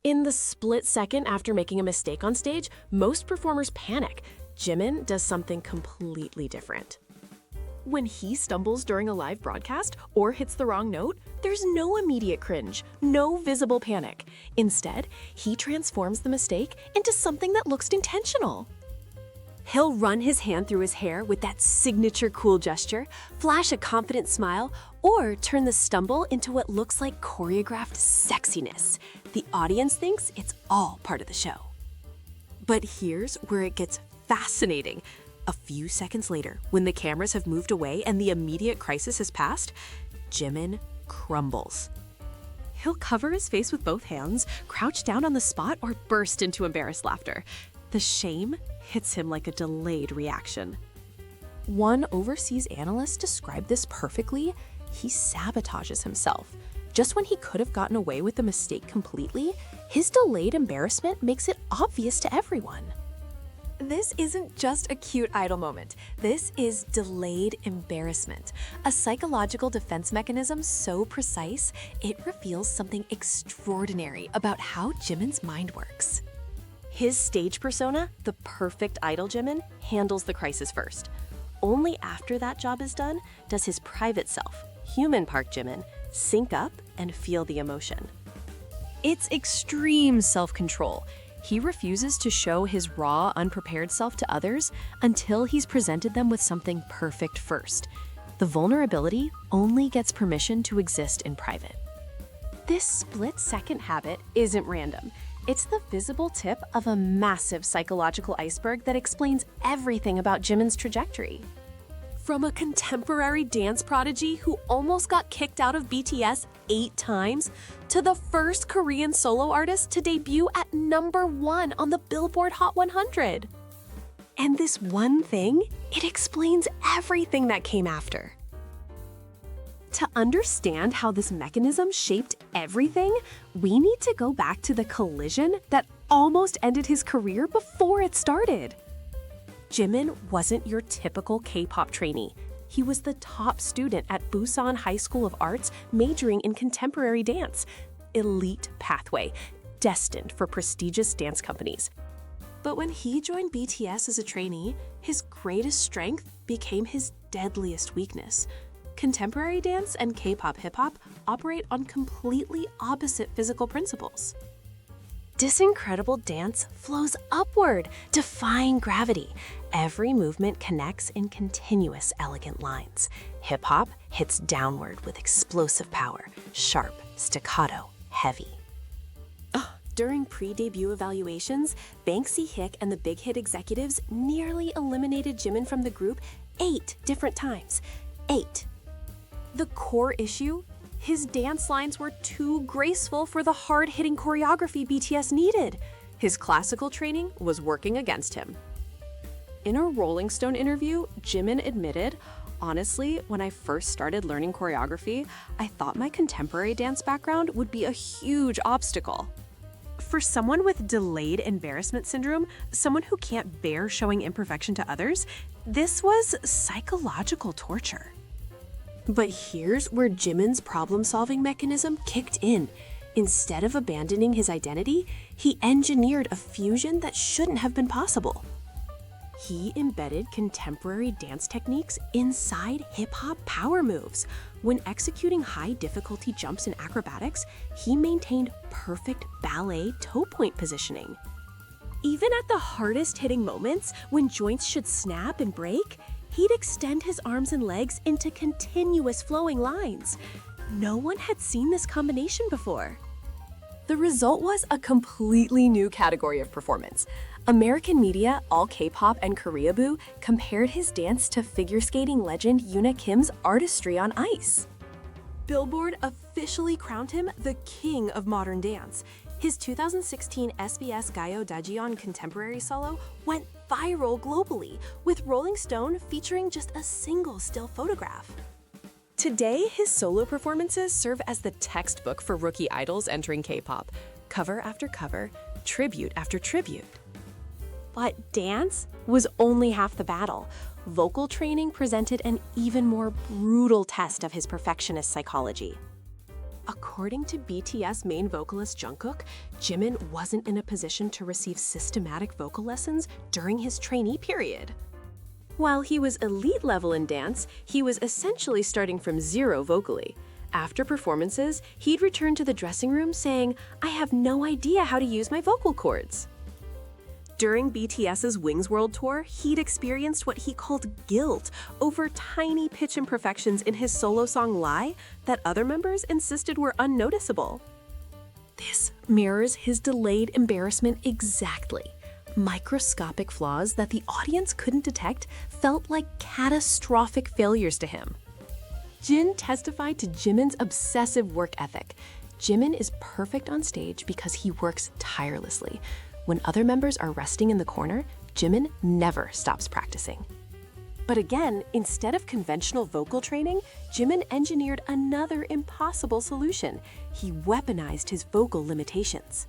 In the split second after making a mistake on stage, most performers panic. Jimin does something completely different. When he stumbles during a live broadcast or hits the wrong note, there's no immediate cringe, no visible panic. Instead, he transforms the mistake into something that looks intentional. He'll run his hand through his hair with that signature cool gesture, flash a confident smile, or turn the stumble into what looks like choreographed sexiness. The audience thinks it's all part of the show. But here's where it gets fascinating. A few seconds later, when the cameras have moved away and the immediate crisis has passed, Jimin crumbles. He'll cover his face with both hands, crouch down on the spot, or burst into embarrassed laughter. The shame hits him like a delayed reaction. One overseas analyst described this perfectly. He sabotages himself. Just when he could have gotten away with the mistake completely, his delayed embarrassment makes it obvious to everyone. This isn't just a cute idol moment. This is delayed embarrassment, a psychological defense mechanism so precise, it reveals something extraordinary about how Jimin's mind works. His stage persona, the perfect idol Jimin, handles the crisis first. Only after that job is done does his private self, human Park Jimin, sync up and feel the emotion. It's extreme self-control. He refuses to show his raw, unprepared self to others until he's presented them with something perfect first. The vulnerability only gets permission to exist in private. This split-second habit isn't random. It's the visible tip of a massive psychological iceberg that explains everything about Jimin's trajectory. From a contemporary dance prodigy who almost got kicked out of BTS 8 times, to the first Korean solo artist to debut at #1 on the Billboard Hot 100. And this one thing, it explains everything that came after. To understand how this mechanism shaped everything, we need to go back to the collision that almost ended his career before it started. Jimin wasn't your typical K-pop trainee. He was the top student at Busan High School of Arts majoring in contemporary dance. Elite pathway, destined for prestigious dance companies. But when he joined BTS as a trainee, his greatest strength became his deadliest weakness. Contemporary dance and K-pop hip-hop operate on completely opposite physical principles. This incredible dance flows upward, defying gravity. Every movement connects in continuous, elegant lines. Hip-hop hits downward with explosive power, sharp, staccato, heavy. During pre-debut evaluations, Bang Si-hyuk and the Big Hit executives nearly eliminated Jimin from the group 8 different times. 8. The core issue? His dance lines were too graceful for the hard-hitting choreography BTS needed. His classical training was working against him. In a Rolling Stone interview, Jimin admitted, "Honestly, when I first started learning choreography, I thought my contemporary dance background would be a huge obstacle." For someone with delayed embarrassment syndrome, someone who can't bear showing imperfection to others, this was psychological torture. But here's where Jimin's problem-solving mechanism kicked in. Instead of abandoning his identity, he engineered a fusion that shouldn't have been possible. He embedded contemporary dance techniques inside hip-hop power moves. When executing high-difficulty jumps and acrobatics, he maintained perfect ballet toe-point positioning. Even at the hardest-hitting moments, when joints should snap and break, he'd extend his arms and legs into continuous flowing lines. No one had seen this combination before. The result was a completely new category of performance. American media, all K-pop and Koreaboo, compared his dance to figure skating legend Yoona Kim's artistry on ice. Billboard officially crowned him the king of modern dance. His 2016 SBS Gayo Dajion contemporary solo went viral globally, with Rolling Stone featuring just a single still photograph. Today, his solo performances serve as the textbook for rookie idols entering K-pop. Cover after cover, tribute after tribute. But dance was only half the battle. Vocal training presented an even more brutal test of his perfectionist psychology. According to BTS main vocalist Jungkook, Jimin wasn't in a position to receive systematic vocal lessons during his trainee period. While he was elite level in dance, he was essentially starting from zero vocally. After performances, he'd return to the dressing room saying, "I have no idea how to use my vocal cords." During BTS's Wings World Tour, he'd experienced what he called guilt over tiny pitch imperfections in his solo song Lie that other members insisted were unnoticeable. This mirrors his delayed embarrassment exactly. Microscopic flaws that the audience couldn't detect felt like catastrophic failures to him. Jin testified to Jimin's obsessive work ethic. Jimin is perfect on stage because he works tirelessly. When other members are resting in the corner, Jimin never stops practicing. But again, instead of conventional vocal training, Jimin engineered another impossible solution. He weaponized his vocal limitations.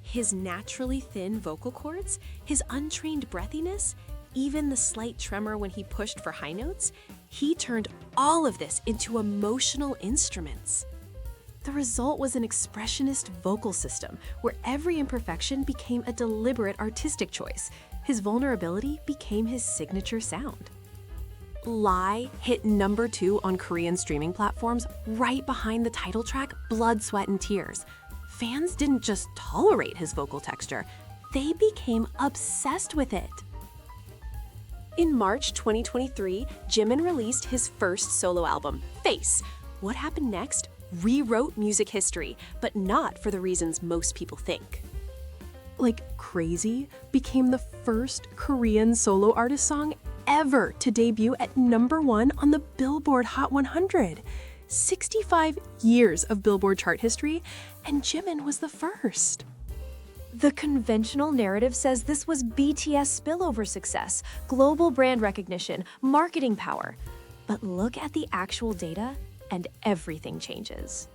His naturally thin vocal cords, his untrained breathiness, even the slight tremor when he pushed for high notes, he turned all of this into emotional instruments. The result was an expressionist vocal system where every imperfection became a deliberate artistic choice. His vulnerability became his signature sound. Lie hit number 2 on Korean streaming platforms right behind the title track Blood, Sweat, and Tears. Fans didn't just tolerate his vocal texture, they became obsessed with it. In March 2023, Jimin released his first solo album, Face. What happened next rewrote music history, but not for the reasons most people think. Like Crazy became the first Korean solo artist song ever to debut at number 1 on the Billboard Hot 100. 65 years of Billboard chart history, and Jimin was the first. The conventional narrative says this was BTS spillover success, global brand recognition, marketing power. But look at the actual data, and everything changes.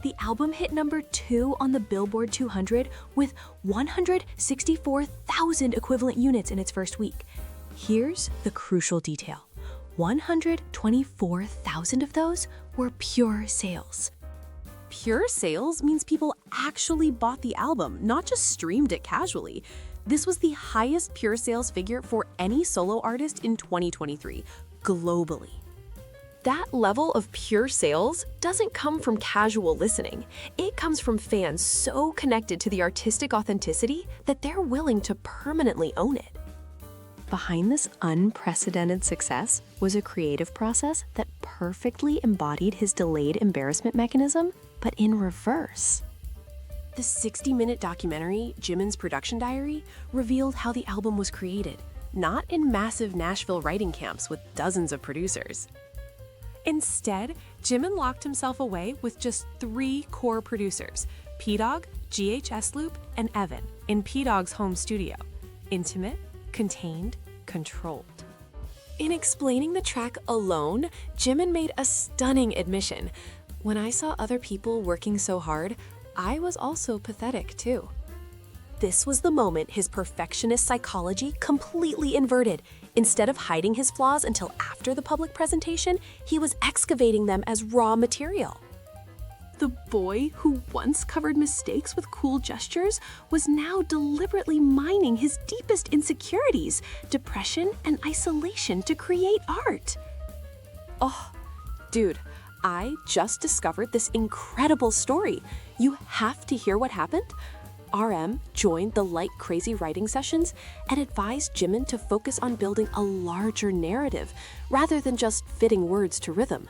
The album hit number 2 on the Billboard 200 with 164,000 equivalent units in its first week. Here's the crucial detail. 124,000 of those were pure sales. Pure sales means people actually bought the album, not just streamed it casually. This was the highest pure sales figure for any solo artist in 2023, globally. That level of pure sales doesn't come from casual listening. It comes from fans so connected to the artistic authenticity that they're willing to permanently own it. Behind this unprecedented success was a creative process that perfectly embodied his delayed embarrassment mechanism, but in reverse. The 60-minute documentary, Jimin's Production Diary, revealed how the album was created, not in massive Nashville writing camps with dozens of producers. Instead, Jimin locked himself away with just 3 core producers, P-Dog, GHS Loop, and Evan, in P-Dog's home studio. Intimate, contained, controlled. In explaining the track alone, Jimin made a stunning admission. When I saw other people working so hard, I was also pathetic too. This was the moment his perfectionist psychology completely inverted. Instead of hiding his flaws until after the public presentation, he was excavating them as raw material. The boy who once covered mistakes with cool gestures was now deliberately mining his deepest insecurities, depression, and isolation to create art. Oh, dude, I just discovered this incredible story. You have to hear what happened. RM joined the Like Crazy writing sessions and advised Jimin to focus on building a larger narrative rather than just fitting words to rhythm.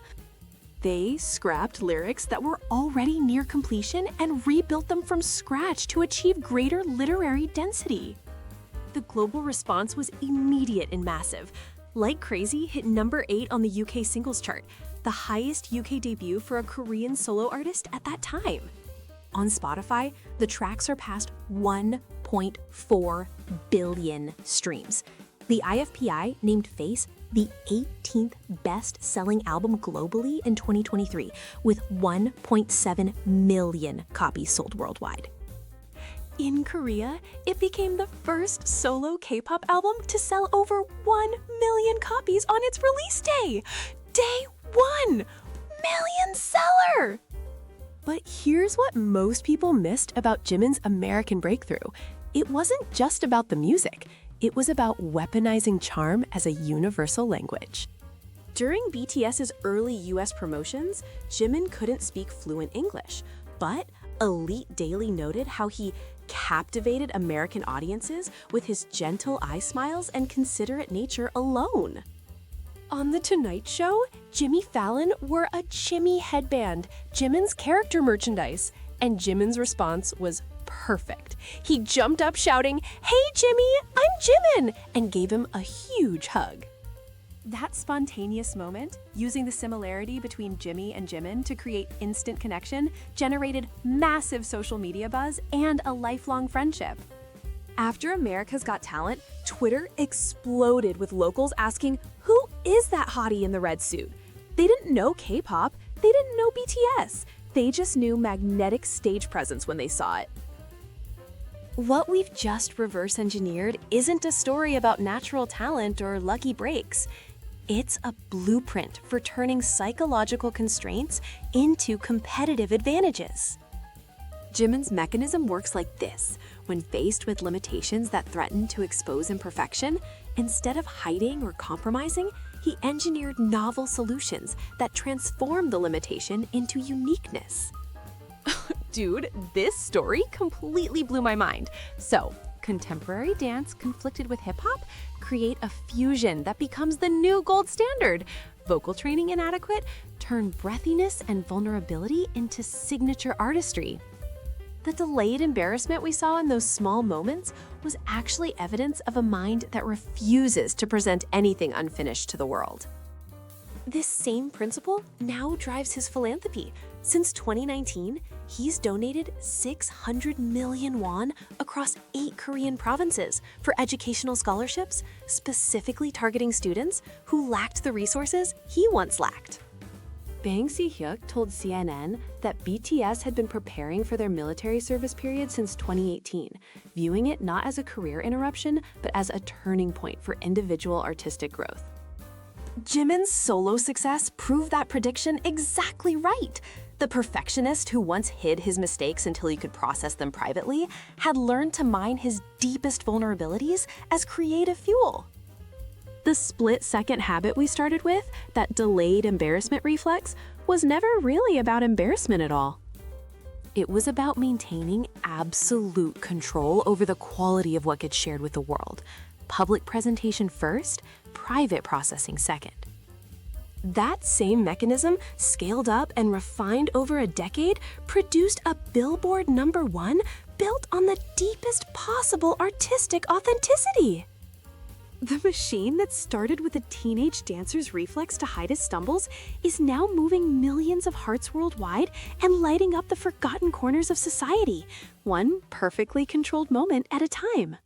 They scrapped lyrics that were already near completion and rebuilt them from scratch to achieve greater literary density. The global response was immediate and massive. Like Crazy hit number 8 on the UK singles chart, the highest UK debut for a Korean solo artist at that time. On Spotify, the track surpassed 1.4 billion streams. The IFPI named Face the 18th best-selling album globally in 2023, with 1.7 million copies sold worldwide. In Korea, it became the first solo K-pop album to sell over 1 million copies on its release day. Day 1! Million seller! But here's what most people missed about Jimin's American breakthrough. It wasn't just about the music. It was about weaponizing charm as a universal language. During BTS's early US promotions, Jimin couldn't speak fluent English, but Elite Daily noted how he captivated American audiences with his gentle eye smiles and considerate nature alone. On The Tonight Show, Jimmy Fallon wore a Jimmy headband, Jimin's character merchandise, and Jimin's response was perfect. He jumped up shouting, "Hey Jimmy, I'm Jimin!" and gave him a huge hug. That spontaneous moment, using the similarity between Jimmy and Jimin to create instant connection, generated massive social media buzz and a lifelong friendship. After America's Got Talent, Twitter exploded with locals asking, "Who is that hottie in the red suit?" They didn't know K-pop, they didn't know BTS, they just knew magnetic stage presence when they saw it. What we've just reverse engineered isn't a story about natural talent or lucky breaks. It's a blueprint for turning psychological constraints into competitive advantages. Jimin's mechanism works like this. When faced with limitations that threaten to expose imperfection, instead of hiding or compromising, he engineered novel solutions that transform the limitation into uniqueness. Dude, this story completely blew my mind. So, contemporary dance conflicted with hip-hop create a fusion that becomes the new gold standard. Vocal training inadequate, turn breathiness and vulnerability into signature artistry. The delayed embarrassment we saw in those small moments was actually evidence of a mind that refuses to present anything unfinished to the world. This same principle now drives his philanthropy. Since 2019, he's donated 600 million won across 8 Korean provinces for educational scholarships, specifically targeting students who lacked the resources he once lacked. Bang Si-hyuk told CNN that BTS had been preparing for their military service period since 2018, viewing it not as a career interruption, but as a turning point for individual artistic growth. Jimin's solo success proved that prediction exactly right. The perfectionist who once hid his mistakes until he could process them privately had learned to mine his deepest vulnerabilities as creative fuel. The split-second habit we started with, that delayed embarrassment reflex, was never really about embarrassment at all. It was about maintaining absolute control over the quality of what gets shared with the world. Public presentation first, private processing second. That same mechanism, scaled up and refined over a decade, produced a Billboard #1 built on the deepest possible artistic authenticity. The machine that started with a teenage dancer's reflex to hide his stumbles is now moving millions of hearts worldwide and lighting up the forgotten corners of society, one perfectly controlled moment at a time.